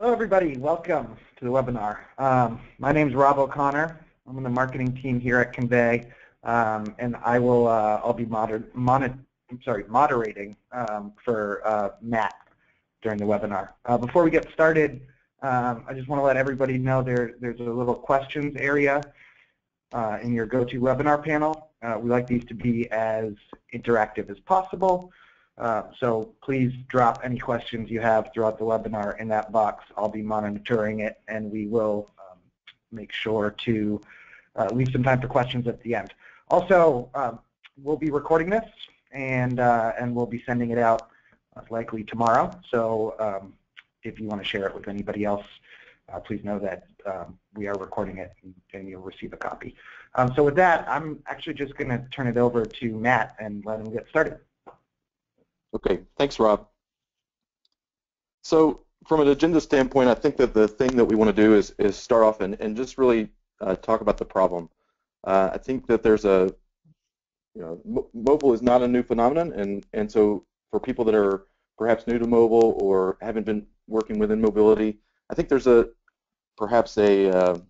Hello, everybody. Welcome to the webinar. My name is Rob O'Connor. I'm on the marketing team here at Kinvey, and I'll be moderating for Matt during the webinar. Before we get started, I just want to let everybody know there's a little questions area in your GoToWebinar panel. We like these to be as interactive as possible. So please drop any questions you have throughout the webinar in that box. I'll be monitoring it, and we will make sure to leave some time for questions at the end. Also, we'll be recording this, and we'll be sending it out likely tomorrow. So if you want to share it with anybody else, please know that we are recording it, and you'll receive a copy. So with that, I'm actually just going to turn it over to Matt and let him get started. Okay, thanks, Rob. So from an agenda standpoint, I think that the thing that we want to do is start off and just really talk about the problem. I think that there's mobile is not a new phenomenon, and so for people that are perhaps new to mobile or haven't been working within mobility, I think there's perhaps a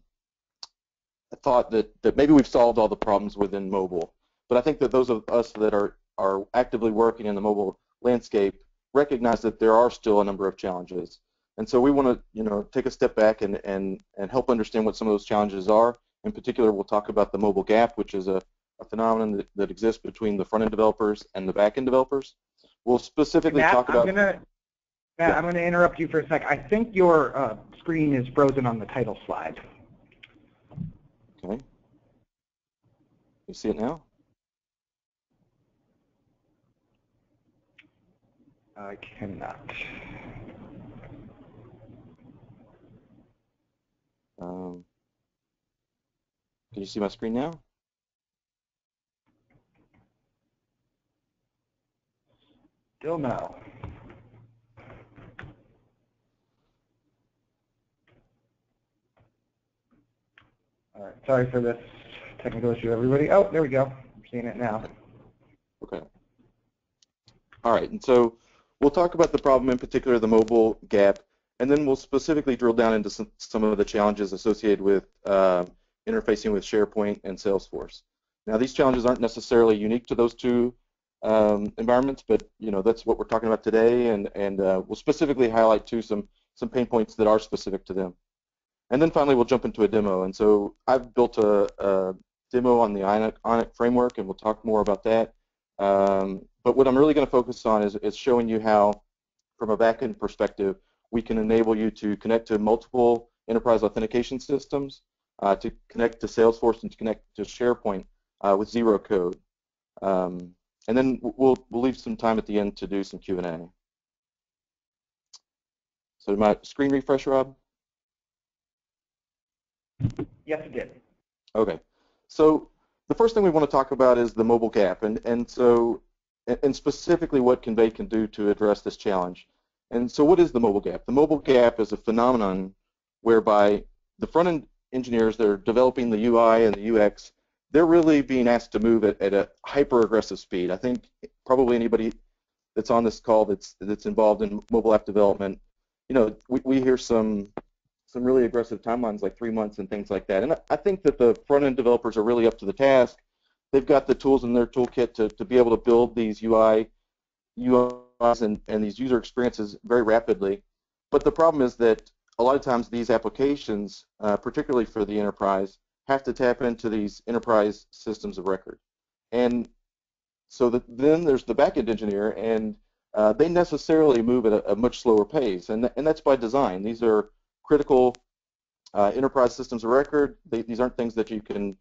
thought that maybe we've solved all the problems within mobile. But I think that those of us that are actively working in the mobile landscape recognize that there are still a number of challenges, and so we want to take a step back and help understand what some of those challenges are. In particular, we'll talk about the mobile gap, which is a phenomenon that exists between the front-end developers and the back-end developers. We'll specifically talk about. Matt, I'm going to interrupt you for a sec. I think your screen is frozen on the title slide. Okay. You see it now? I cannot. Can you see my screen now? Still no. All right. Sorry for this technical issue, everybody. Oh, there we go. I'm seeing it now. Okay. All right. And so we'll talk about the problem, in particular the mobile gap, and then we'll specifically drill down into some of the challenges associated with interfacing with SharePoint and Salesforce. Now, these challenges aren't necessarily unique to those two environments, but that's what we're talking about today, and we'll specifically highlight too some pain points that are specific to them. And then finally, we'll jump into a demo. And so I've built a demo on the Onic framework, and we'll talk more about that. But what I'm really going to focus on is showing you how, from a backend perspective, we can enable you to connect to multiple enterprise authentication systems, to connect to Salesforce, and to connect to SharePoint with zero code. And then we'll leave some time at the end to do some Q&A. So my screen refresh, Rob? Yes, it did. Okay. So the first thing we want to talk about is the mobile gap, and specifically what Kinvey can do to address this challenge. And so what is the mobile gap? The mobile gap is a phenomenon whereby the front-end engineers that are developing the UI and the UX, they're really being asked to move at a hyper-aggressive speed. I think probably anybody that's on this call that's involved in mobile app development, we hear some really aggressive timelines like 3 months and things like that. And I think that the front-end developers are really up to the task. They've got the tools in their toolkit to be able to build these UIs and these user experiences very rapidly. But the problem is that a lot of times these applications, particularly for the enterprise, have to tap into these enterprise systems of record. And so then there's the back-end engineer, and they necessarily move at a much slower pace. And that's by design. These are critical enterprise systems of record. These aren't things that you can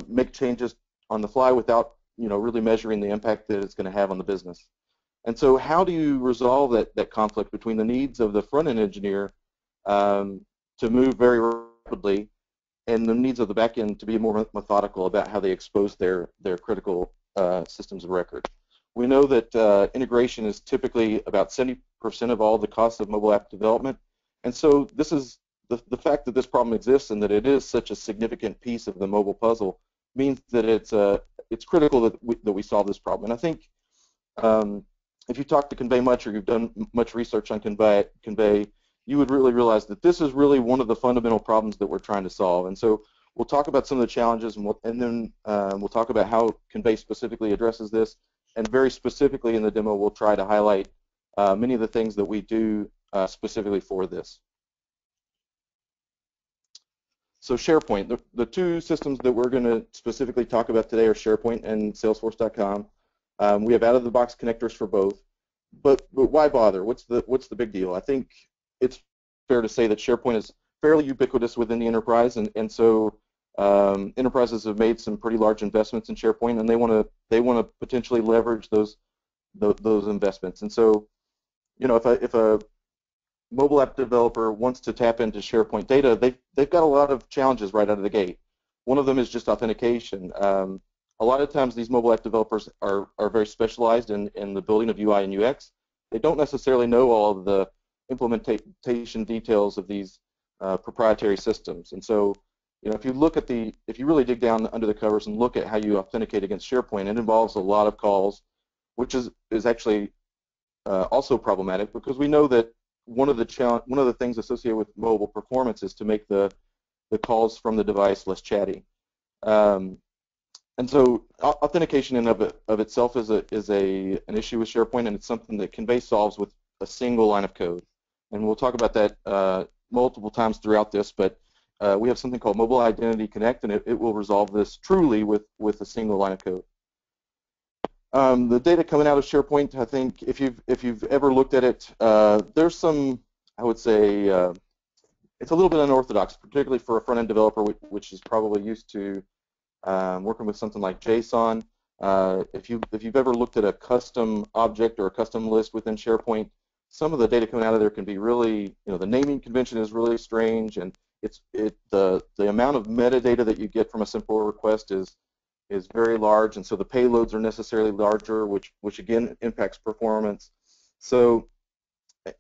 make changes on the fly without really measuring the impact that it's going to have on the business. And so how do you resolve that conflict between the needs of the front-end engineer to move very rapidly and the needs of the back-end to be more methodical about how they expose their critical systems of record? We know that integration is typically about 70% of all the costs of mobile app development, and so this is the fact that this problem exists and that it is such a significant piece of the mobile puzzle means that it's critical that we solve this problem. And I think if you talk to Kinvey much or you've done much research on Kinvey, you would really realize that this is really one of the fundamental problems that we're trying to solve. And so we'll talk about some of the challenges, and then we'll talk about how Kinvey specifically addresses this. And very specifically in the demo, we'll try to highlight many of the things that we do specifically for this. So SharePoint, the two systems that we're going to specifically talk about today are SharePoint and Salesforce.com. We have out-of-the-box connectors for both, but why bother? What's the big deal? I think it's fair to say that SharePoint is fairly ubiquitous within the enterprise, and so enterprises have made some pretty large investments in SharePoint, and they want to potentially leverage those investments. And so, you know, if a mobile app developer wants to tap into SharePoint data, they've got a lot of challenges right out of the gate. One of them is just authentication. A lot of times these mobile app developers are very specialized in the building of UI and UX. They don't necessarily know all of the implementation details of these proprietary systems. And so, you know, if you really dig down under the covers and look at how you authenticate against SharePoint, it involves a lot of calls, which is actually also problematic, because we know that one of the things associated with mobile performance is to make the calls from the device less chatty. And so authentication in of itself is an issue with SharePoint, and it's something that Kinvey solves with a single line of code. And we'll talk about that multiple times throughout this, but we have something called Mobile Identity Connect, and it will resolve this truly with a single line of code. The data coming out of SharePoint, I think, if you've ever looked at it, there's some, I would say, it's a little bit unorthodox, particularly for a front-end developer, which is probably used to working with something like JSON. If you've ever looked at a custom object or a custom list within SharePoint, some of the data coming out of there can be really, you know, the naming convention is really strange, and the amount of metadata that you get from a simple request is very large, and so the payloads are necessarily larger, which again impacts performance. So,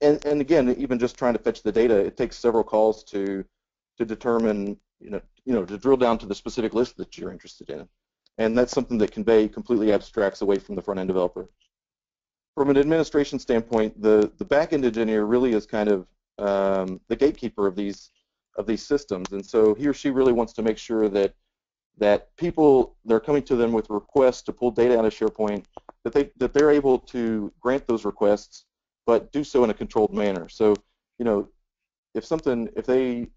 and again, even just trying to fetch the data, it takes several calls to determine, to drill down to the specific list that you're interested in, and that's something that Kinvey completely abstracts away from the front-end developer. From an administration standpoint, the back-end engineer really is kind of the gatekeeper of these systems, and so he or she really wants to make sure that people, they're coming to them with requests to pull data out of SharePoint, that they're able to grant those requests, but do so in a controlled manner. So, you know, if they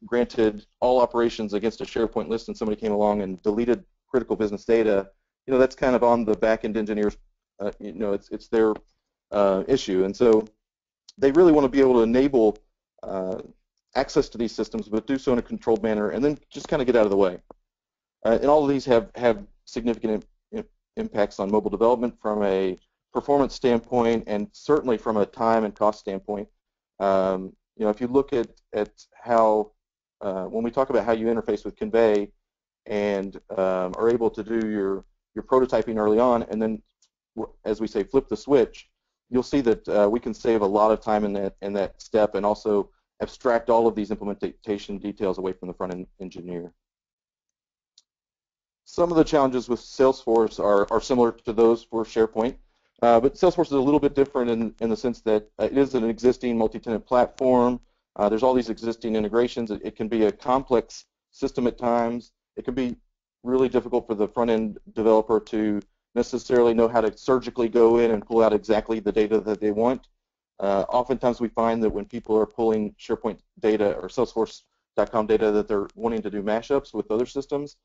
granted all operations against a SharePoint list, and somebody came along and deleted critical business data, you know, that's kind of on the back-end engineers. It's their issue, and so they really want to be able to enable access to these systems, but do so in a controlled manner, and then just kind of get out of the way. And all of these have significant impacts on mobile development from a performance standpoint, and certainly from a time and cost standpoint. If you look at how, when we talk about how you interface with Kinvey and are able to do your prototyping early on, and then, as we say, flip the switch, you'll see that we can save a lot of time in that step, and also abstract all of these implementation details away from the front-end engineer. Some of the challenges with Salesforce are similar to those for SharePoint, but Salesforce is a little bit different in the sense that it is an existing multi-tenant platform. There's all these existing integrations. It can be a complex system at times. It can be really difficult for the front-end developer to necessarily know how to surgically go in and pull out exactly the data that they want. Oftentimes we find that when people are pulling SharePoint data or Salesforce.com data, that they're wanting to do mashups with other systems.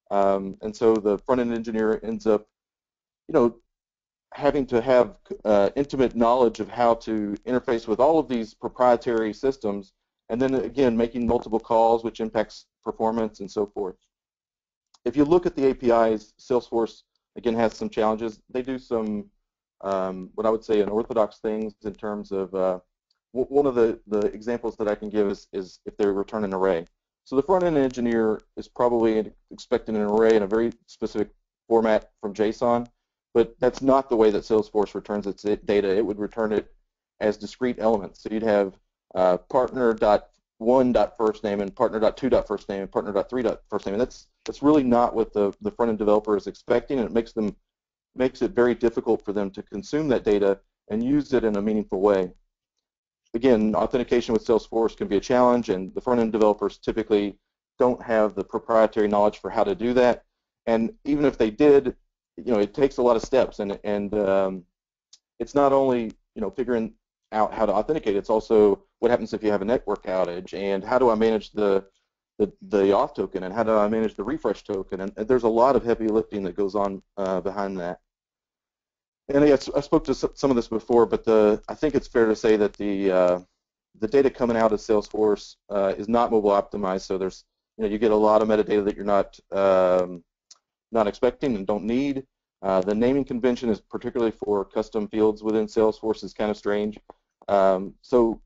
And so the front-end engineer ends up, having to have intimate knowledge of how to interface with all of these proprietary systems, and then again making multiple calls, which impacts performance and so forth. If you look at the APIs, Salesforce again has some challenges. They do some what I would say unorthodox things in terms of one of the examples that I can give is if they return an array. So the front-end engineer is probably expecting an array in a very specific format from JSON, but that's not the way that Salesforce returns its data. It would return it as discrete elements. So you'd have partner.1.firstname and partner.2.firstname and partner.3.firstname. And that's really not what the front-end developer is expecting, and it makes it very difficult for them to consume that data and use it in a meaningful way. again, authentication with Salesforce can be a challenge, and the front-end developers typically don't have the proprietary knowledge for how to do that. And even if they did, it takes a lot of steps, and it's not only figuring out how to authenticate. It's also what happens if you have a network outage, and how do I manage the auth token, and how do I manage the refresh token, and there's a lot of heavy lifting that goes on behind that. And I spoke to some of this before, but I think it's fair to say that the data coming out of Salesforce is not mobile optimized. So there's you get a lot of metadata that you're not expecting and don't need. The naming convention is particularly for custom fields within Salesforce is kind of strange. So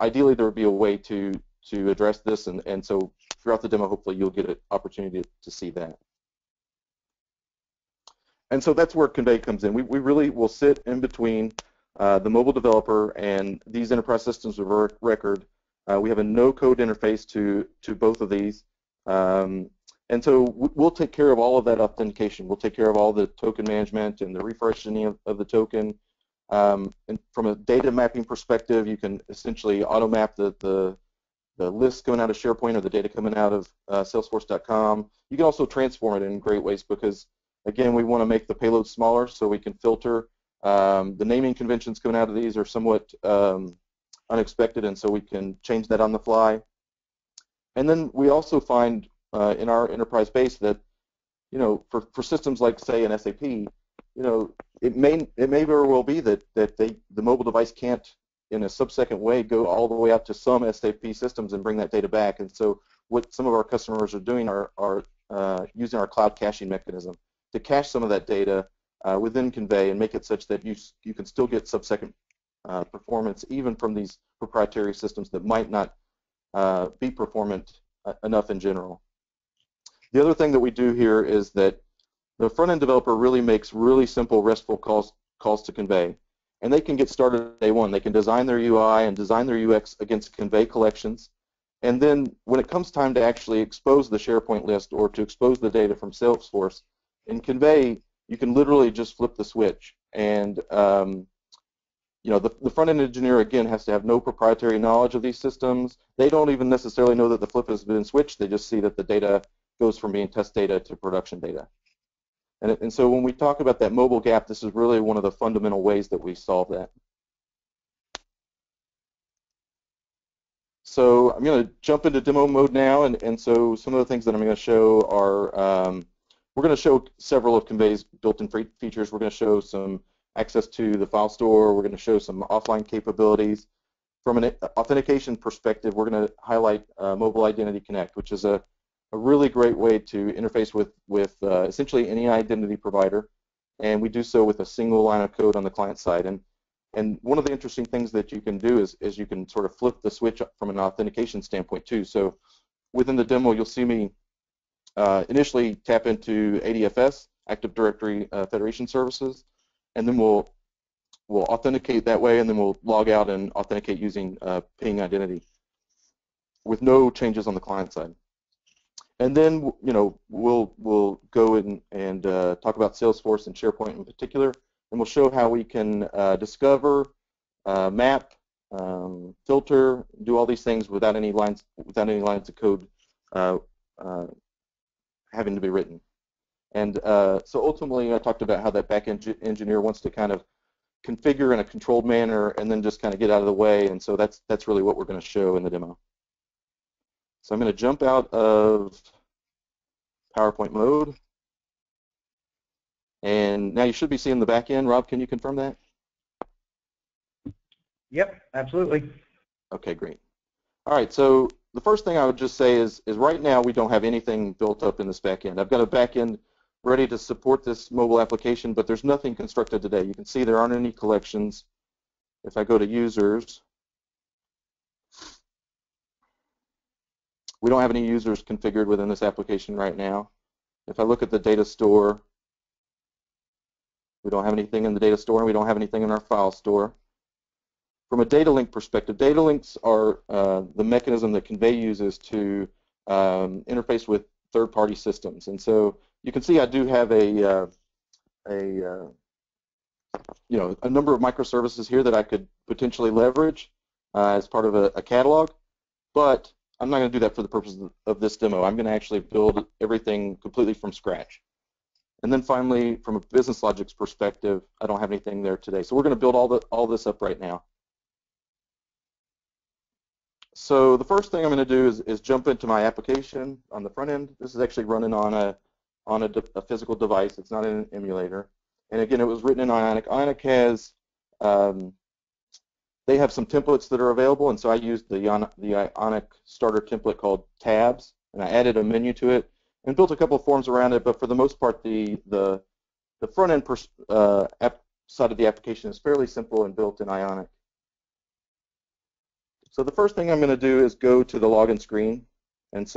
ideally there would be a way to address this, and so throughout the demo, hopefully you'll get an opportunity to see that. And so that's where Kinvey comes in. We really will sit in between the mobile developer and these enterprise systems of record. We have a no-code interface to both of these. And so we'll take care of all of that authentication. We'll take care of all the token management and the refreshing of the token. And from a data mapping perspective, you can essentially auto-map the list coming out of SharePoint or the data coming out of Salesforce.com. You can also transform it in great ways because, again, we want to make the payload smaller so we can filter. The naming conventions coming out of these are somewhat unexpected, and so we can change that on the fly. And then we also find in our enterprise base that, for systems like, say, an SAP, it may very well be that the mobile device can't, in a sub-second way, go all the way out to some SAP systems and bring that data back. And so what some of our customers are doing are using our cloud caching mechanism to cache some of that data within Kinvey and make it such that you can still get sub-second performance even from these proprietary systems that might not be performant enough in general. The other thing that we do here is that the front-end developer really makes really simple RESTful calls to Kinvey, and they can get started day one. They can design their UI and design their UX against Kinvey collections, and then when it comes time to actually expose the SharePoint list or to expose the data from Salesforce, in Kinvey, you can literally just flip the switch. And the front-end engineer, again, has to have no proprietary knowledge of these systems. They don't even necessarily know that the flip has been switched. They just see that the data goes from being test data to production data. And so when we talk about that mobile gap, this is really one of the fundamental ways that we solve that. So I'm going to jump into demo mode now, and so some of the things that I'm going to show are, we're going to show several of Kinvey's built-in features. We're going to show some access to the file store. We're going to show some offline capabilities. From an authentication perspective, we're going to highlight Mobile Identity Connect, which is a really great way to interface with essentially any identity provider, and we do so with a single line of code on the client side. And one of the interesting things that you can do is you can sort of flip the switch from an authentication standpoint too. So within the demo, you'll see me initially tap into ADFS, Active Directory Federation Services, and then we'll authenticate that way, and then we'll log out and authenticate using ping identity with no changes on the client side. And then we'll go and talk about Salesforce and SharePoint in particular, and we'll show how we can discover, map, filter, do all these things without any lines of code having to be written. And so ultimately, I talked about how that backend engineer wants to kind of configure in a controlled manner and then just kind of get out of the way. And so that's really what we're going to show in the demo. So I'm going to jump out of PowerPoint mode. And now you should be seeing the back end. Rob, can you confirm that? Yep, absolutely. Okay, great. All right, so the first thing I would just say is right now we don't have anything built up in this back end. I've got a back end ready to support this mobile application, but there's nothing constructed today. You can see there aren't any collections. If I go to users, we don't have any users configured within this application right now. If I look at the data store, we don't have anything in the data store, and we don't have anything in our file store. From a data link perspective, data links are the mechanism that Kinvey uses to interface with third-party systems. And so you can see I do have a number of microservices here that I could potentially leverage. as part of a catalog, but I'm not going to do that for the purpose of this demo. I'm going to actually build everything completely from scratch. And then finally, from a business logics perspective, I don't have anything there today. So we're going to build all this up right now. So the first thing I'm going to do is jump into my application on the front end. This is actually running on a physical device. It's not an emulator. And again, it was written in Ionic. Ionic has they have some templates that are available, and so I used the Ionic starter template called Tabs, and I added a menu to it and built a couple of forms around it. But for the most part, the front end side of the application is fairly simple and built in Ionic. So the first thing I'm going to do is go to the login screen, and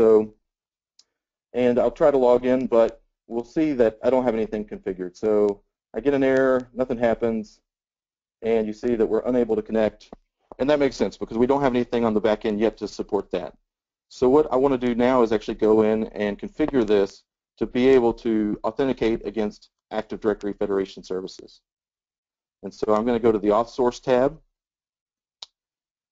I'll try to log in, but we'll see that I don't have anything configured. So I get an error, nothing happens, and you see that we're unable to connect, and that makes sense because we don't have anything on the back end yet to support that. So what I want to do now is actually go in and configure this to be able to authenticate against Active Directory Federation services. And so I'm going to go to the Auth Source tab,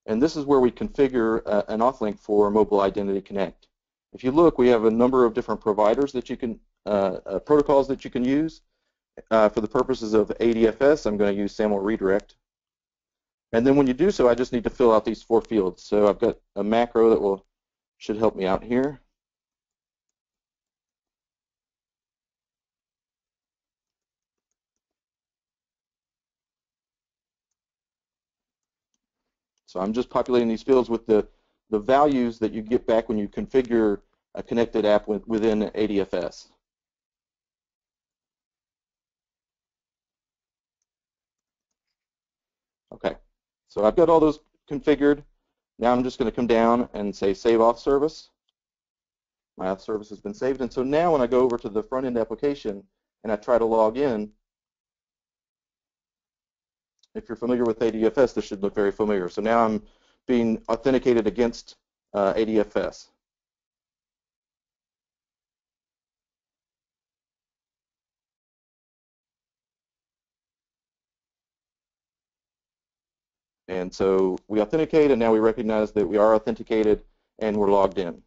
and this is where we configure an auth link for Mobile Identity Connect. If you look, we have a number of different providers that you can, protocols that you can use. For the purposes of ADFS, I'm going to use SAML redirect. And then when you do so, I just need to fill out these 4 fields. So I've got a macro that should help me out here. So I'm just populating these fields with the values that you get back when you configure a connected app within ADFS. Okay, so I've got all those configured. Now I'm just going to come down and say Save Auth Service. My auth service has been saved, and so now when I go over to the front-end application and I try to log in, if you're familiar with ADFS, this should look very familiar. So now I'm being authenticated against ADFS. And so we authenticate, and now we recognize that we are authenticated and we're logged in.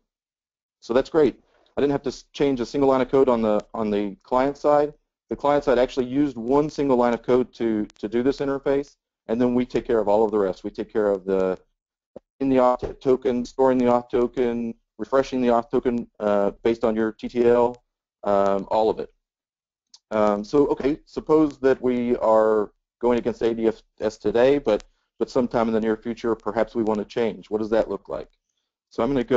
So that's great. I didn't have to change a single line of code on the client side. The client side actually used one single line of code to do this interface, and then we take care of all of the rest. We take care of in the auth token, storing the auth token, refreshing the auth token based on your TTL, all of it. So okay, suppose that we are going against ADFS today, but sometime in the near future, perhaps we want to change. What does that look like? So I'm going to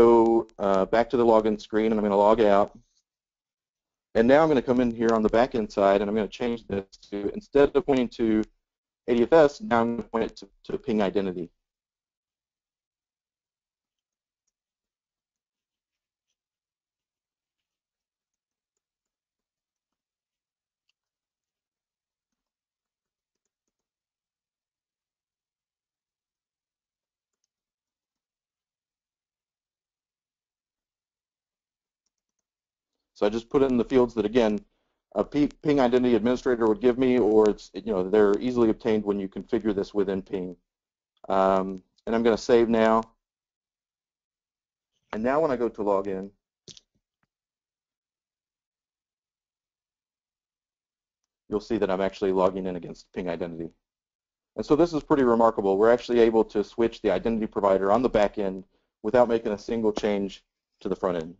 go back to the login screen, and I'm going to log out. And now I'm going to come in here on the backend side, and I'm going to change this to, instead of pointing to ADFS, now I'm going to point it to ping identity. So I just put in the fields that, again, a ping identity administrator would give me, or they're easily obtained when you configure this within ping. And I'm going to save now. And now when I go to log in, you'll see that I'm actually logging in against ping identity. And so this is pretty remarkable. We're actually able to switch the identity provider on the back end without making a single change to the front end.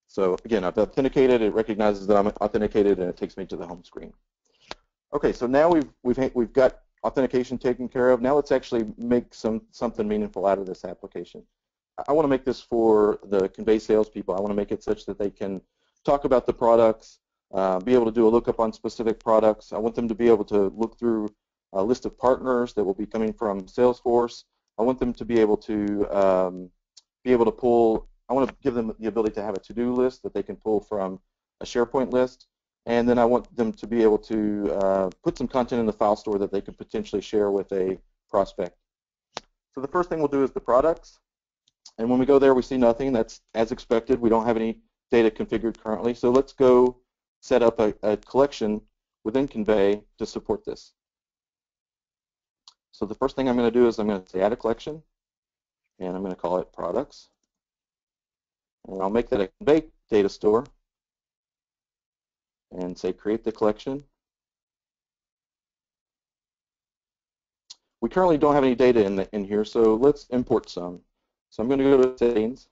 So again, I've authenticated, it recognizes that I'm authenticated, and it takes me to the home screen. Okay, so now we've got authentication taken care of. Now let's actually make something meaningful out of this application. I want to make this for the Kinvey salespeople. I want to make it such that they can talk about the products, be able to do a lookup on specific products. I want them to be able to look through a list of partners that will be coming from Salesforce. I want them to be able to pull. I want to give them the ability to have a to-do list that they can pull from a SharePoint list. And then I want them to be able to put some content in the file store that they could potentially share with a prospect. So the first thing we'll do is the products. And when we go there, we see nothing. That's as expected. We don't have any data configured currently. So let's go set up a collection within Kinvey to support this. So the first thing I'm going to do is I'm going to say add a collection, and I'm going to call it products. And I'll make that a Kinvey data store and say create the collection. We currently don't have any data in here, so let's import some. So I'm going to go to settings,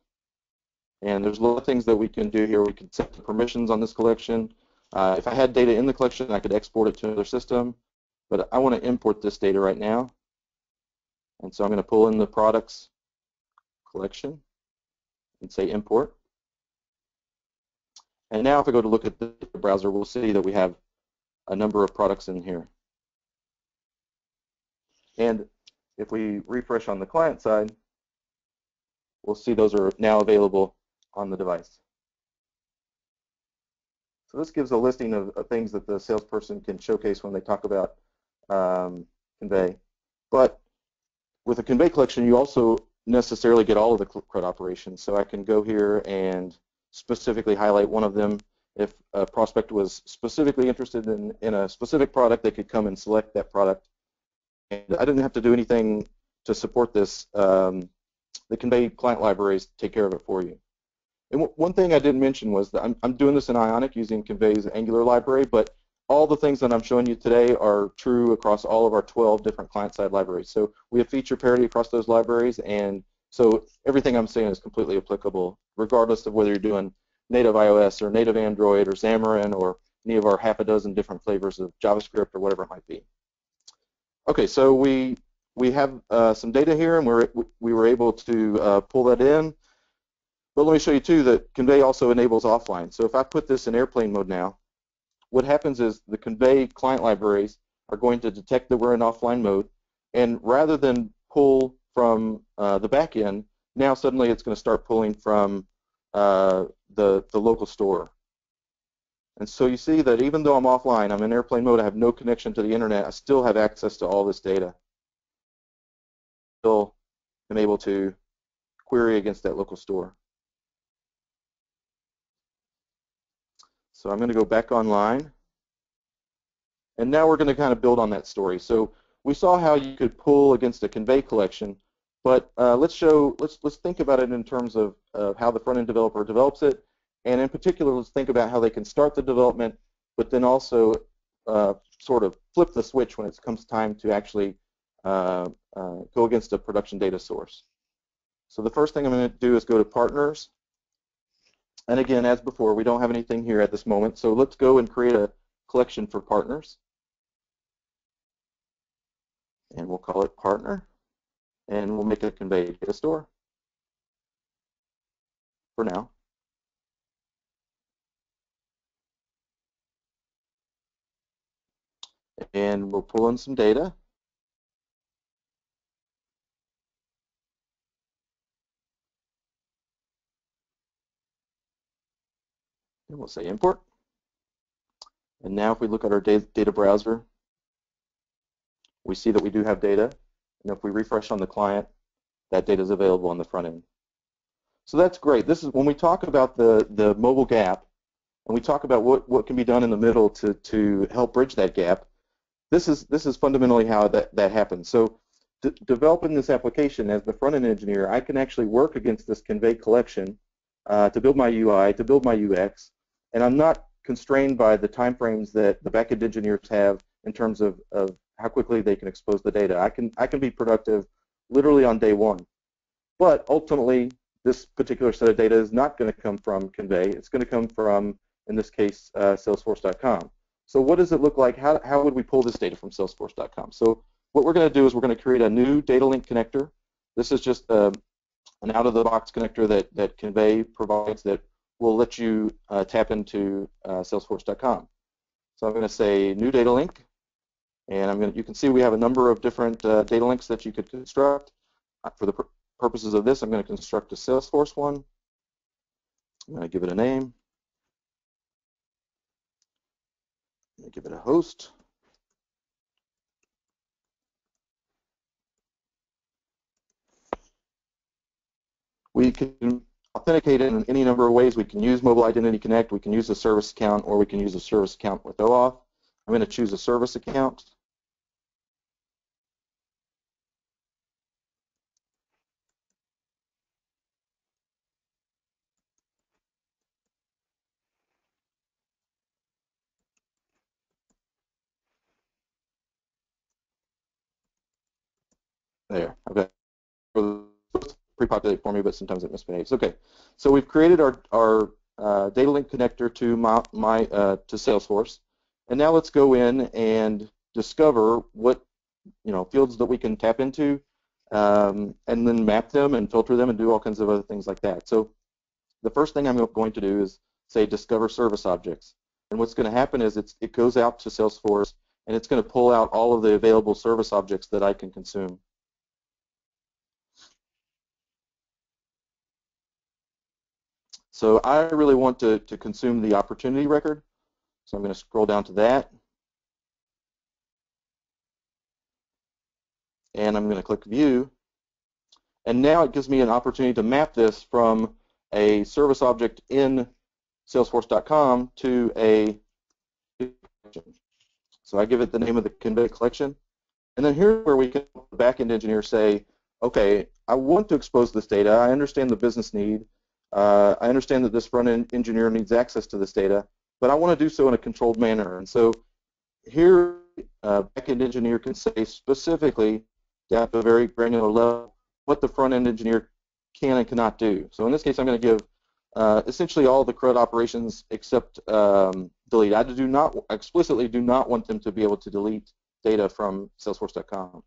and there's a lot of things that we can do here. We can set the permissions on this collection. If I had data in the collection, I could export it to another system, but I want to import this data right now. And so I'm going to pull in the products collection and say import. And now if I go to look at the browser, we'll see that we have a number of products in here. And if we refresh on the client side, we'll see those are now available on the device. So this gives a listing of things that the salesperson can showcase when they talk about Kinvey. But with a Kinvey collection, you also necessarily get all of the CRUD operations. So I can go here and specifically highlight one of them. If a prospect was specifically interested in a specific product, they could come and select that product. And I didn't have to do anything to support this. The Kinvey client libraries take care of it for you. And one thing I didn't mention was that I'm doing this in Ionic using Kinvey's Angular library, but all the things that I'm showing you today are true across all of our 12 different client-side libraries. So we have feature parity across those libraries, and so everything I'm saying is completely applicable, regardless of whether you're doing native iOS or native Android or Xamarin or any of our half a dozen different flavors of JavaScript or whatever it might be. Okay, so we have some data here, and we were able to pull that in. But let me show you too that Kinvey also enables offline. So if I put this in airplane mode now, what happens is the Kinvey client libraries are going to detect that we're in offline mode, and rather than pull from the back end, now suddenly it's going to start pulling from the local store. And so you see that even though I'm offline, I'm in airplane mode, I have no connection to the internet, I still have access to all this data. Still am able to query against that local store. So I'm going to go back online, and now we're going to kind of build on that story. So we saw how you could pull against a Kinvey collection, but let's think about it in terms of how the front-end developer develops it, and in particular, let's think about how they can start the development, but then also sort of flip the switch when it comes time to actually go against a production data source. So the first thing I'm going to do is go to Partners. And again, as before, we don't have anything here at this moment, so let's go and create a collection for partners. And we'll call it Partner, and we'll make it a Kinvey data store for now. And we'll pull in some data. And we'll say import. And now if we look at our data browser, we see that we do have data. And if we refresh on the client, that data is available on the front end. So that's great. This is when we talk about the mobile gap, and we talk about what can be done in the middle to help bridge that gap. This is fundamentally how that happens. So developing this application as the front-end engineer, I can actually work against this Kinvey collection to build my UI, to build my UX, and I'm not constrained by the timeframes that the back-end engineers have in terms of how quickly they can expose the data. I can be productive literally on day one. But ultimately, this particular set of data is not going to come from Kinvey. It's going to come from, in this case, Salesforce.com. So what does it look like? How would we pull this data from Salesforce.com? So what we're going to do is we're going to create a new data link connector. This is just an out-of-the-box connector that Kinvey provides that will let you tap into Salesforce.com. So I'm going to say new data link, and you can see we have a number of different data links that you could construct. For the purposes of this, I'm going to construct a Salesforce one. I'm going to give it a name. I'm going to give it a host. We can authenticate it in any number of ways. We can use Mobile Identity Connect, we can use a service account, or we can use a service account with OAuth. I'm going to choose a service account. There, okay. Pre-populate for me, but sometimes it misbehaves. Okay, so we've created our data link connector to to Salesforce, and now let's go in and discover what fields that we can tap into, and then map them and filter them and do all kinds of other things like that. So the first thing I'm going to do is say discover service objects, and what's going to happen is it goes out to Salesforce and it's going to pull out all of the available service objects that I can consume. So I really want to consume the opportunity record, so I'm going to scroll down to that, and I'm going to click View, and now it gives me an opportunity to map this from a service object in Salesforce.com to a collection. So I give it the name of the Kinvey collection, and then here's where we can, the backend engineer, say, okay, I want to expose this data. I understand the business need. I understand that this front-end engineer needs access to this data, but I want to do so in a controlled manner. And so here, backend engineer can say specifically, down to a very granular level, what the front-end engineer can and cannot do. So in this case, I'm going to give essentially all the CRUD operations except delete. I explicitly do not want them to be able to delete data from Salesforce.com.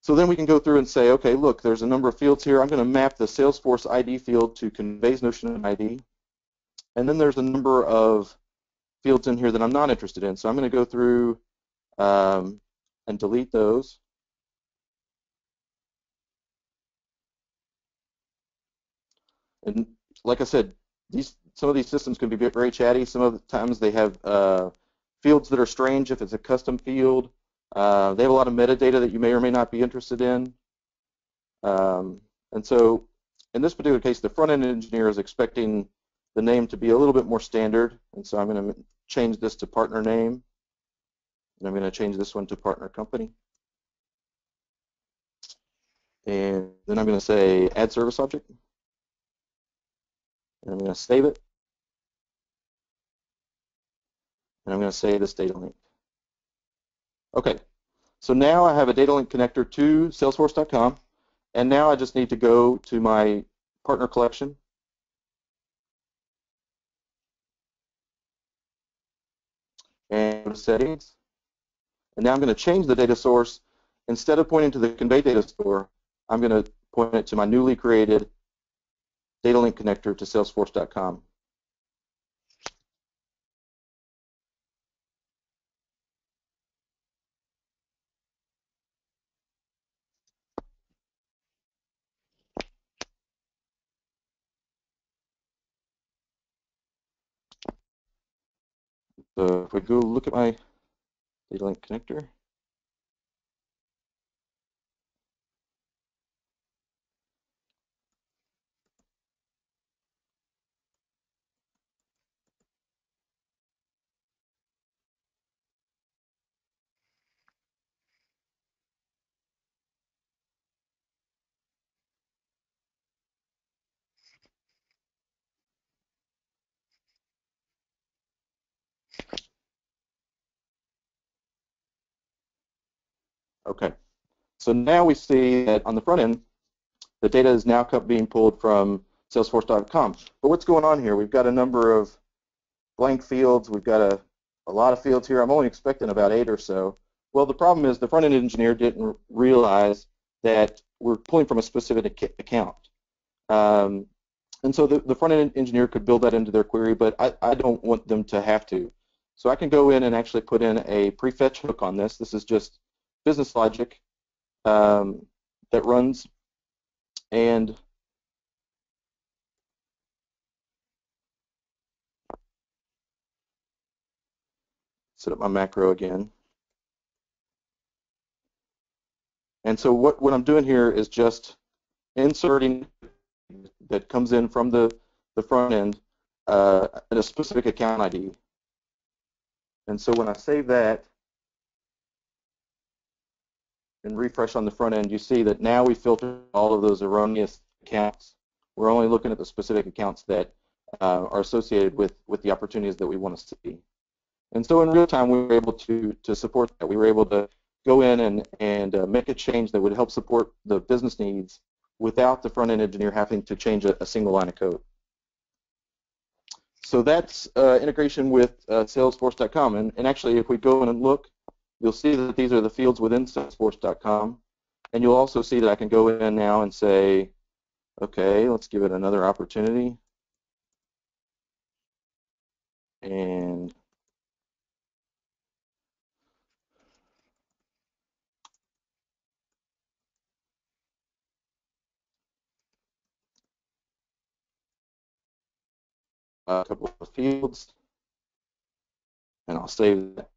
So then we can go through and say, okay, look, there's a number of fields here. I'm going to map the Salesforce ID field to Kinvey's notion of ID. And then there's a number of fields in here that I'm not interested in. So I'm going to go through and delete those. And like I said, some of these systems can be very chatty. Some of the times they have fields that are strange if it's a custom field. They have a lot of metadata that you may or may not be interested in. And so in this particular case, the front-end engineer is expecting the name to be a little bit more standard. And so I'm going to change this to partner name. And I'm going to change this one to partner company. And then I'm going to say add service object. And I'm going to save it. And I'm going to say this data link. Okay, so now I have a data link connector to Salesforce.com, and now I just need to go to my partner collection. And go to settings. And now I'm going to change the data source. Instead of pointing to the Kinvey data store, I'm going to point it to my newly created data link connector to Salesforce.com. So if we go look at my data link connector, okay. So now we see that on the front end, the data is now being pulled from Salesforce.com. But what's going on here? We've got a number of blank fields. We've got a lot of fields here. I'm only expecting about 8 or so. Well, the problem is the front-end engineer didn't realize that we're pulling from a specific account. And so the front-end engineer could build that into their query, but I don't want them to have to. So I can go in and actually put in a prefetch hook on this. This is just business logic that runs, and set up my macro again. And so what I'm doing here is just inserting that comes in from the front end in a specific account ID. And so when I save that and refresh on the front end, you see that now we filter all of those erroneous accounts. We're only looking at the specific accounts that are associated with the opportunities that we want to see. And so in real time, we were able to support that. We were able to go in and make a change that would help support the business needs without the front-end engineer having to change a single line of code. So that's integration with Salesforce.com. And actually, if we go in and look, you'll see that these are the fields within Salesforce.com. And you'll also see that I can go in now and say, okay, let's give it another opportunity. And a couple of fields, and I'll save that.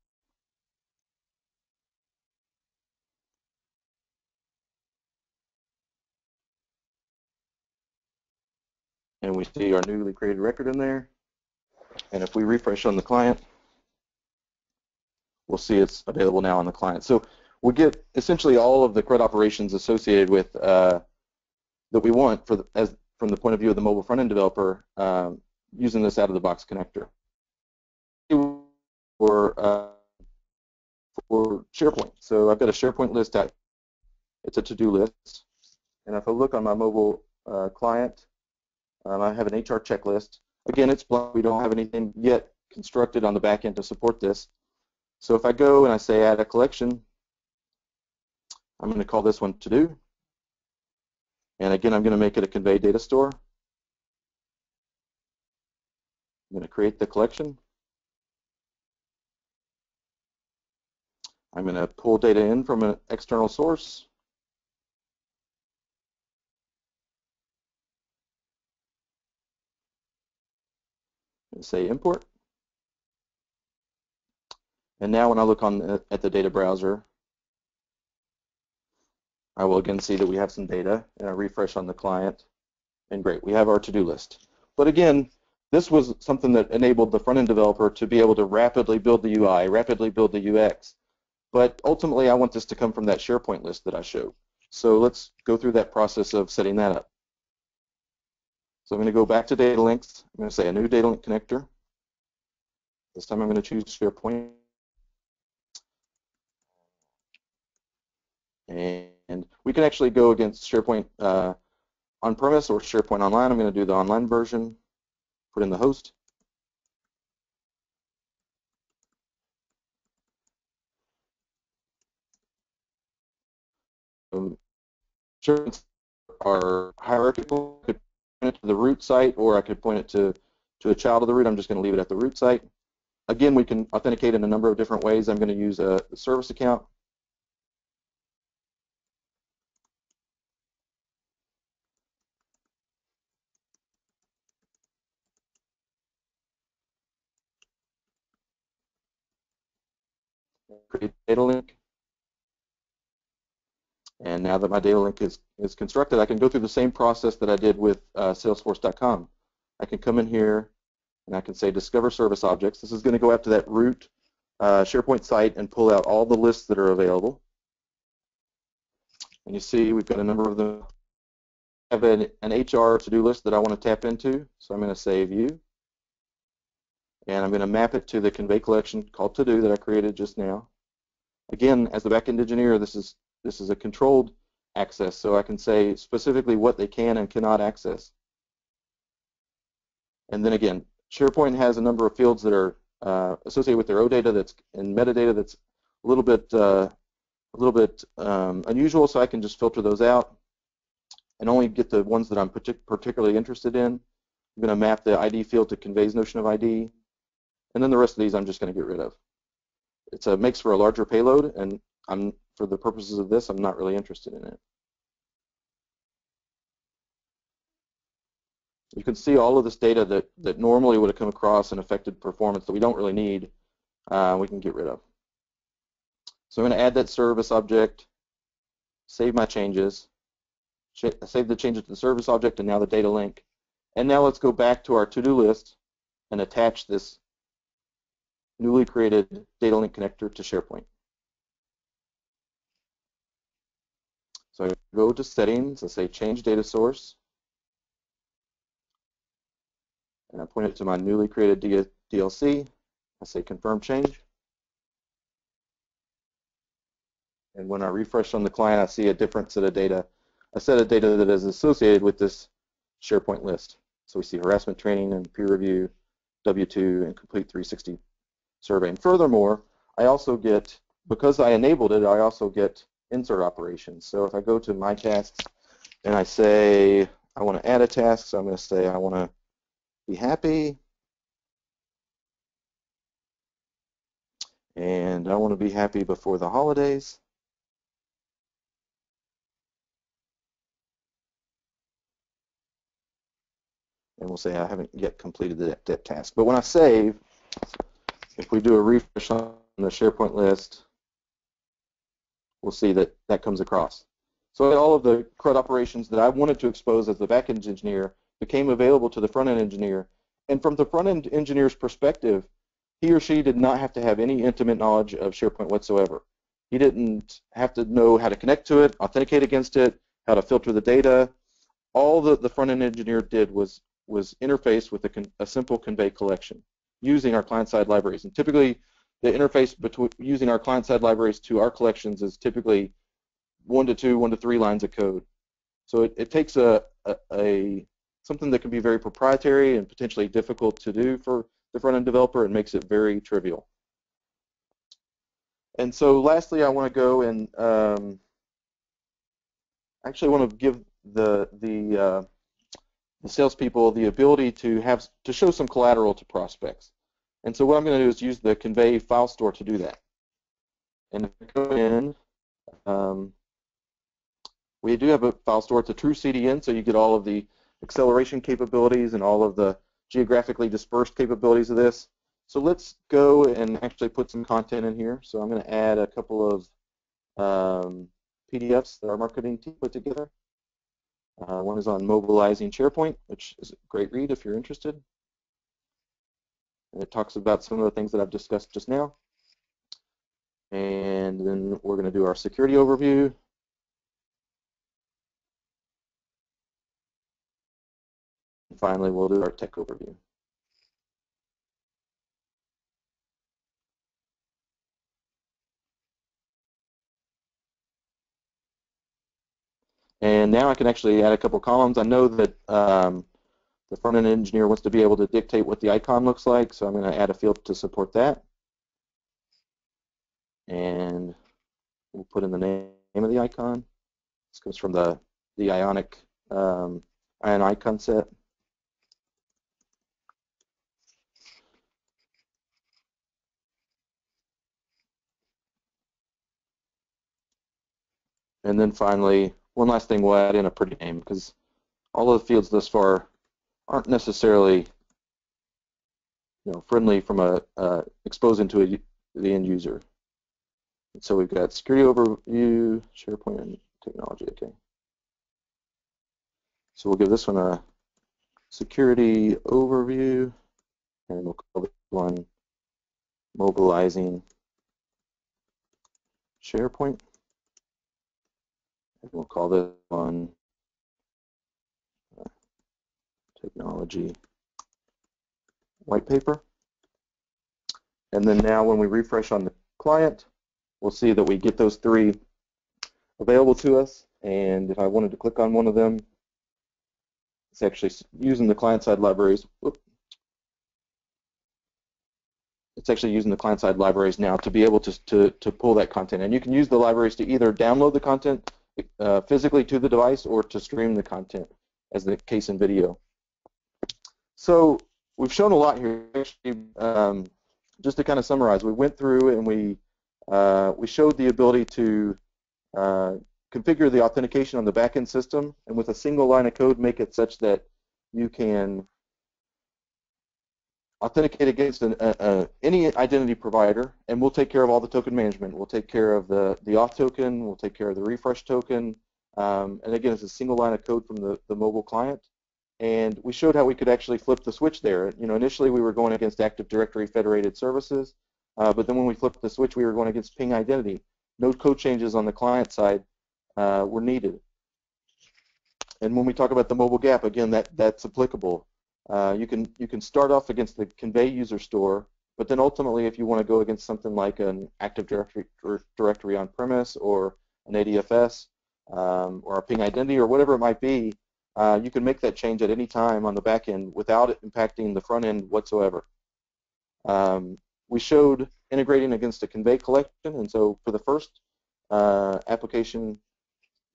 And we see our newly created record in there. And if we refresh on the client, we'll see it's available now on the client. So we get essentially all of the CRUD operations associated with that we want from the point of view of the mobile front-end developer using this out-of-the-box connector. For SharePoint, so I've got a SharePoint list out. It's a to-do list, and if I look on my mobile client, I have an HR checklist. Again, it's blank. We don't have anything yet constructed on the back end to support this. So if I go and I say add a collection, I'm going to call this one to-do. And again, I'm going to make it a Kinvey data store. I'm going to create the collection. I'm going to pull data in from an external source. And say import. And now when I look at the data browser, I will again see that we have some data, and I refresh on the client, and great, we have our to-do list. But again, this was something that enabled the front-end developer to be able to rapidly build the UI, rapidly build the UX. But ultimately, I want this to come from that SharePoint list that I showed. So let's go through that process of setting that up. So I'm going to go back to data links. I'm going to say a new data link connector. This time I'm going to choose SharePoint. And we can actually go against SharePoint on-premise or SharePoint Online. I'm going to do the online version, put in the host. SharePoints are hierarchical. I could point it to the root site, or I could point it to a child of the root. I'm just going to leave it at the root site. Again, we can authenticate in a number of different ways. I'm going to use a service account. Create data link. And now that my data link is constructed, I can go through the same process that I did with Salesforce.com. I can come in here and I can say discover service objects. This is going to go out to that root SharePoint site and pull out all the lists that are available. And you see we've got a number of them. I have an HR to-do list that I want to tap into, so I'm going to say view. And I'm going to map it to the Kinvey collection called to-do that I created just now. Again, as the backend engineer, this is a controlled access, so I can say specifically what they can and cannot access. And then again, SharePoint has a number of fields that are associated with their OData that's and metadata that's a little bit unusual, so I can just filter those out and only get the ones that I'm particularly interested in. I'm going to map the ID field to Kinvey's notion of ID, and then the rest of these I'm just going to get rid of. It makes for a larger payload, and for the purposes of this, I'm not really interested in it. You can see all of this data that normally would have come across and affected performance that we don't really need, we can get rid of. So I'm going to add that service object, save my changes, save the changes to the service object and now the data link. And now let's go back to our to-do list and attach this newly created data link connector to SharePoint. So I go to settings, I say change data source, and I point it to my newly created DLC. I say confirm change. And when I refresh on the client, I see a different set of data, a set of data that is associated with this SharePoint list. So we see harassment training and peer review, W2, and complete 360 survey. And furthermore, I also get, because I enabled it, I also get insert operations. So if I go to my tasks and I say I want to add a task, so I'm going to say I want to be happy, and I want to be happy before the holidays. And we'll say I haven't yet completed that task. But when I save, if we do a refresh on the SharePoint list, we'll see that that comes across. So all of the CRUD operations that I wanted to expose as the backend engineer became available to the front-end engineer. And from the front-end engineer's perspective, he or she did not have to have any intimate knowledge of SharePoint whatsoever. He didn't have to know how to connect to it, authenticate against it, how to filter the data. All the front-end engineer did was interface with a simple Kinvey collection using our client-side libraries. And typically, the interface between using our client-side libraries to our collections is typically 1 to 2, 1 to 3 lines of code. So it takes something that can be very proprietary and potentially difficult to do for the front-end developer and makes it very trivial. And so lastly, I want to go and actually want to give the salespeople the ability to show some collateral to prospects. And so what I'm going to do is use the Kinvey file store to do that. And if I go in, we do have a file store. It's a true CDN, so you get all of the acceleration capabilities and all of the geographically dispersed capabilities of this. So let's go and actually put some content in here. So I'm going to add a couple of PDFs that our marketing team put together. One is on mobilizing SharePoint, which is a great read if you're interested. And it talks about some of the things that I've discussed just now. And then we're going to do our security overview. And finally, we'll do our tech overview. And now I can actually add a couple columns. I know that the front-end engineer wants to be able to dictate what the icon looks like, so I'm going to add a field to support that. And we'll put in the name of the icon. This comes from the Ionic Ion icon set. And then finally, one last thing, we'll add in a pretty name, because all of the fields thus far aren't necessarily friendly from exposing to the end user. And so we've got security overview, SharePoint, and technology. Okay. So we'll give this one a security overview, and we'll call this one mobilizing SharePoint. And we'll call this one technology white paper. And then now when we refresh on the client, we'll see that we get those 3 available to us. And if I wanted to click on one of them, it's actually using the client-side libraries. It's actually using the client-side libraries now to be able to pull that content. And you can use the libraries to either download the content physically to the device or to stream the content, as the case in video. So we've shown a lot here. Actually, just to kind of summarize, we went through and we showed the ability to configure the authentication on the backend system, and with a single line of code make it such that you can authenticate against any identity provider, and we'll take care of all the token management. We'll take care of the auth token, we'll take care of the refresh token, And again, it's a single line of code from the mobile client. And we showed how we could actually flip the switch there. Initially we were going against Active Directory federated services, but then when we flipped the switch, we were going against ping identity. No code changes on the client side were needed. And when we talk about the mobile gap, again, that's applicable. You can start off against the Kinvey user store, but then ultimately, if you want to go against something like an Active Directory on-premise or an ADFS or a ping identity or whatever it might be, you can make that change at any time on the back end without it impacting the front end whatsoever. We showed integrating against a Kinvey collection, and so for the first application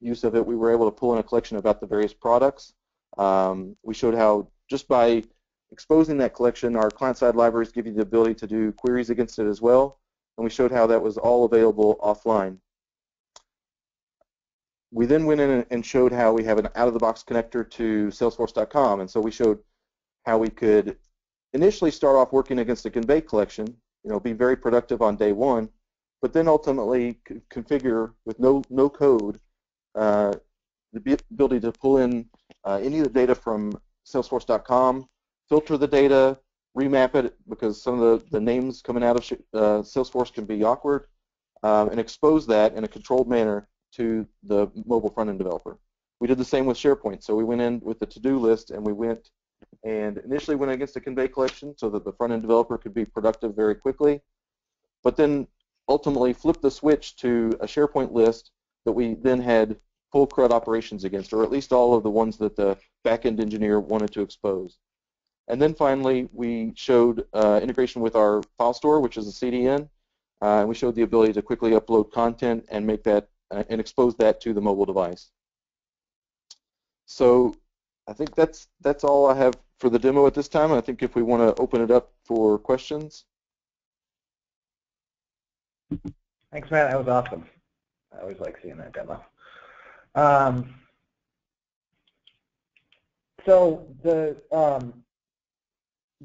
use of it, we were able to pull in a collection about the various products. We showed how just by exposing that collection, our client-side libraries give you the ability to do queries against it as well, and we showed how that was all available offline. We then went in and showed how we have an out-of-the-box connector to Salesforce.com, and so we showed how we could initially start off working against a Kinvey collection, be very productive on day one, but then ultimately configure with no code the ability to pull in any of the data from Salesforce.com, filter the data, remap it because some of the names coming out of Salesforce can be awkward, and expose that in a controlled manner to the mobile front-end developer. We did the same with SharePoint. So we went in with the to-do list and we went and initially went against a Kinvey collection so that the front-end developer could be productive very quickly, but then ultimately flipped the switch to a SharePoint list that we then had full CRUD operations against, or at least all of the ones that the back-end engineer wanted to expose. And then finally, we showed integration with our file store, which is a CDN, and we showed the ability to quickly upload content and make that and expose that to the mobile device. So I think that's all I have for the demo at this time. I think if we want to open it up for questions. Thanks, Matt. That was awesome. I always like seeing that demo. So the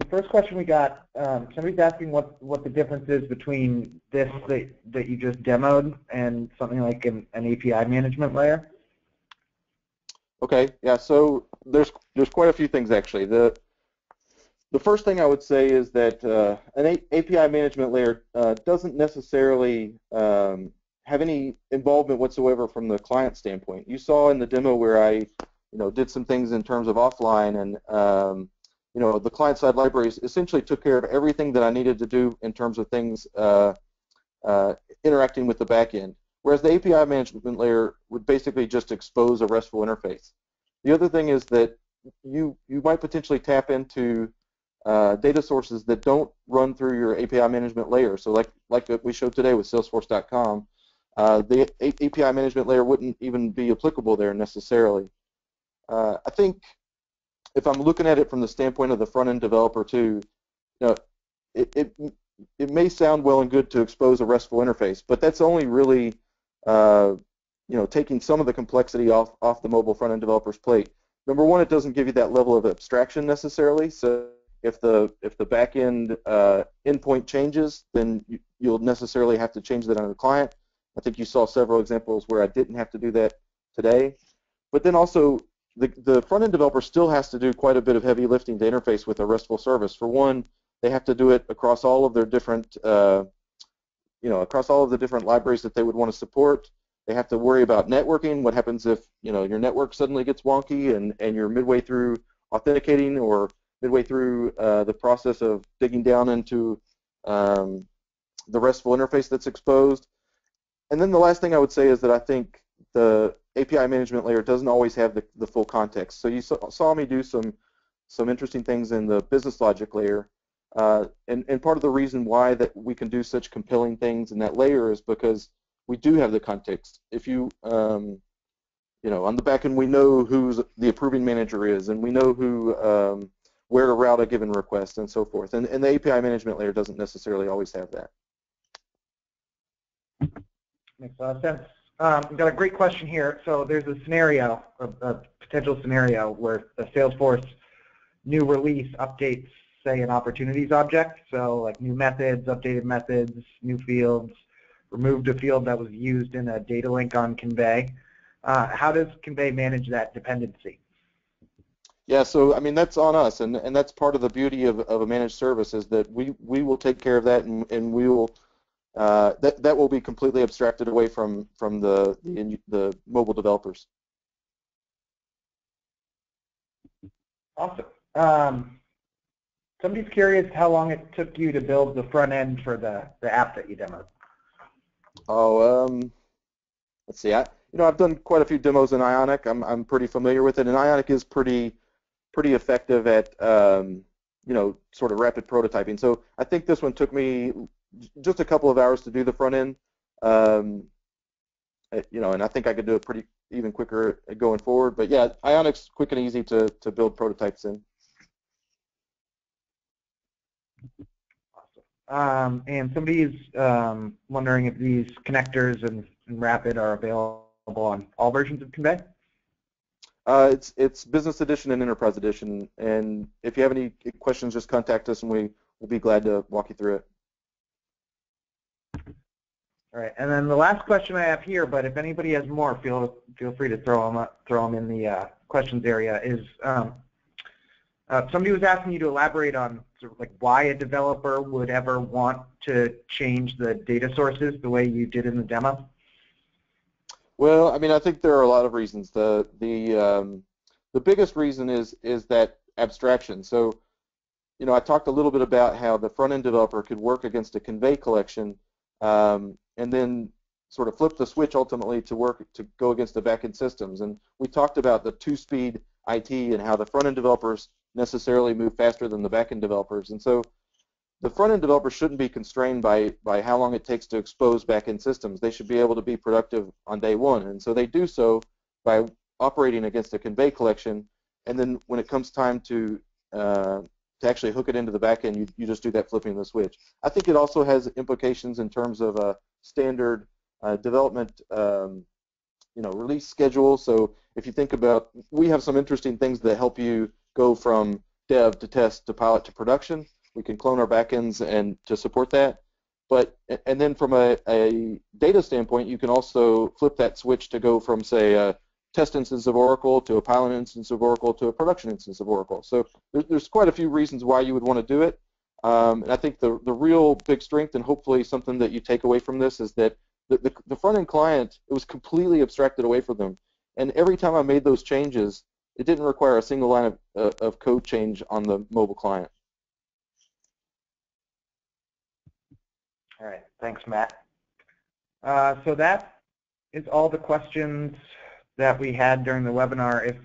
first question we got, somebody's asking what the difference is between this that you just demoed and something like an API management layer. Okay, yeah. So there's quite a few things actually. The first thing I would say is that an API management layer doesn't necessarily have any involvement whatsoever from the client standpoint. You saw in the demo where I did some things in terms of offline, and the client-side libraries essentially took care of everything that I needed to do in terms of things interacting with the back end, whereas the API management layer would basically just expose a RESTful interface. The other thing is that you might potentially tap into data sources that don't run through your API management layer. So like we showed today with Salesforce.com, the API management layer wouldn't even be applicable there necessarily. I think if I'm looking at it from the standpoint of the front-end developer too, it may sound well and good to expose a RESTful interface, but that's only really taking some of the complexity off the mobile front-end developer's plate. Number one, it doesn't give you that level of abstraction necessarily. So if the back-end endpoint changes, then you'll necessarily have to change that on the client. I think you saw several examples where I didn't have to do that today. But then also, the front-end developer still has to do quite a bit of heavy lifting to interface with a RESTful service. For one, they have to do it across all of their different, across all of the different libraries that they would want to support. They have to worry about networking. What happens if your network suddenly gets wonky and you're midway through authenticating or midway through the process of digging down into the RESTful interface that's exposed. And then the last thing I would say is that I think the API management layer doesn't always have the full context. So you saw me do some interesting things in the business logic layer, and part of the reason why that we can do such compelling things in that layer is because we do have the context. If you on the back end we know who the approving manager is, and we know who where to route a given request and so forth. And the API management layer doesn't necessarily always have that. Makes a lot of sense. We've got a great question here. So there's a scenario, a potential scenario where the Salesforce new release updates, say, an opportunities object. So like new methods, updated methods, new fields, removed a field that was used in a data link on Kinvey. How does Kinvey manage that dependency? Yeah, so I mean that's on us, and that's part of the beauty of a managed service is that we will take care of that, and we will that will be completely abstracted away from the mobile developers. Awesome. Somebody's curious how long it took you to build the front end for the app that you demoed. Oh, let's see. I've done quite a few demos in Ionic. I'm pretty familiar with it, and Ionic is pretty effective at sort of rapid prototyping. So I think this one took me just a couple of hours to do the front end. And I think I could do it pretty even quicker going forward. But yeah, Ionic's quick and easy to build prototypes in. Awesome. And somebody's wondering if these connectors and Rapid are available on all versions of Kinvey? It's Business Edition and Enterprise Edition. And if you have any questions, just contact us, and we will be glad to walk you through it. All right, and then the last question I have here, but if anybody has more, feel free to throw them in the questions area. Is somebody was asking you to elaborate on sort of like why a developer would ever want to change the data sources the way you did in the demo? Well, I mean, I think there are a lot of reasons. The biggest reason is that abstraction. So, I talked a little bit about how the front-end developer could work against a Kinvey collection, and then sort of flip the switch ultimately to go against the back-end systems. And we talked about the two-speed IT and how the front-end developers necessarily move faster than the back-end developers. And so the front-end developers shouldn't be constrained by how long it takes to expose back-end systems. They should be able to be productive on day one. And so they do so by operating against a Kinvey collection. And then when it comes time to actually hook it into the back end, you just do that flipping the switch. I think it also has implications in terms of a standard development release schedule. So if you think about, we have some interesting things that help you go from dev to test to pilot to production. We can clone our backends and to support that. And then from a data standpoint, you can also flip that switch to go from, say, a test instance of Oracle to a pilot instance of Oracle to a production instance of Oracle. So there's quite a few reasons why you would want to do it. And I think the real big strength, and hopefully something that you take away from this, is that the front-end client, it was completely abstracted away from them. And every time I made those changes, it didn't require a single line of code change on the mobile client. All right, thanks, Matt. So that is all the questions that we had during the webinar. If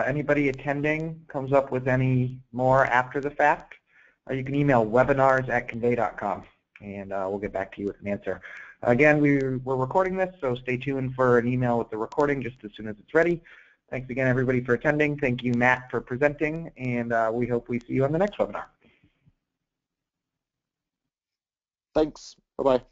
anybody attending comes up with any more after the fact, you can email webinars@kinvey.com, and we'll get back to you with an answer. Again, we're recording this, so stay tuned for an email with the recording just as soon as it's ready. Thanks again, everybody, for attending. Thank you, Matt, for presenting, and we hope we see you on the next webinar. Thanks. Bye-bye.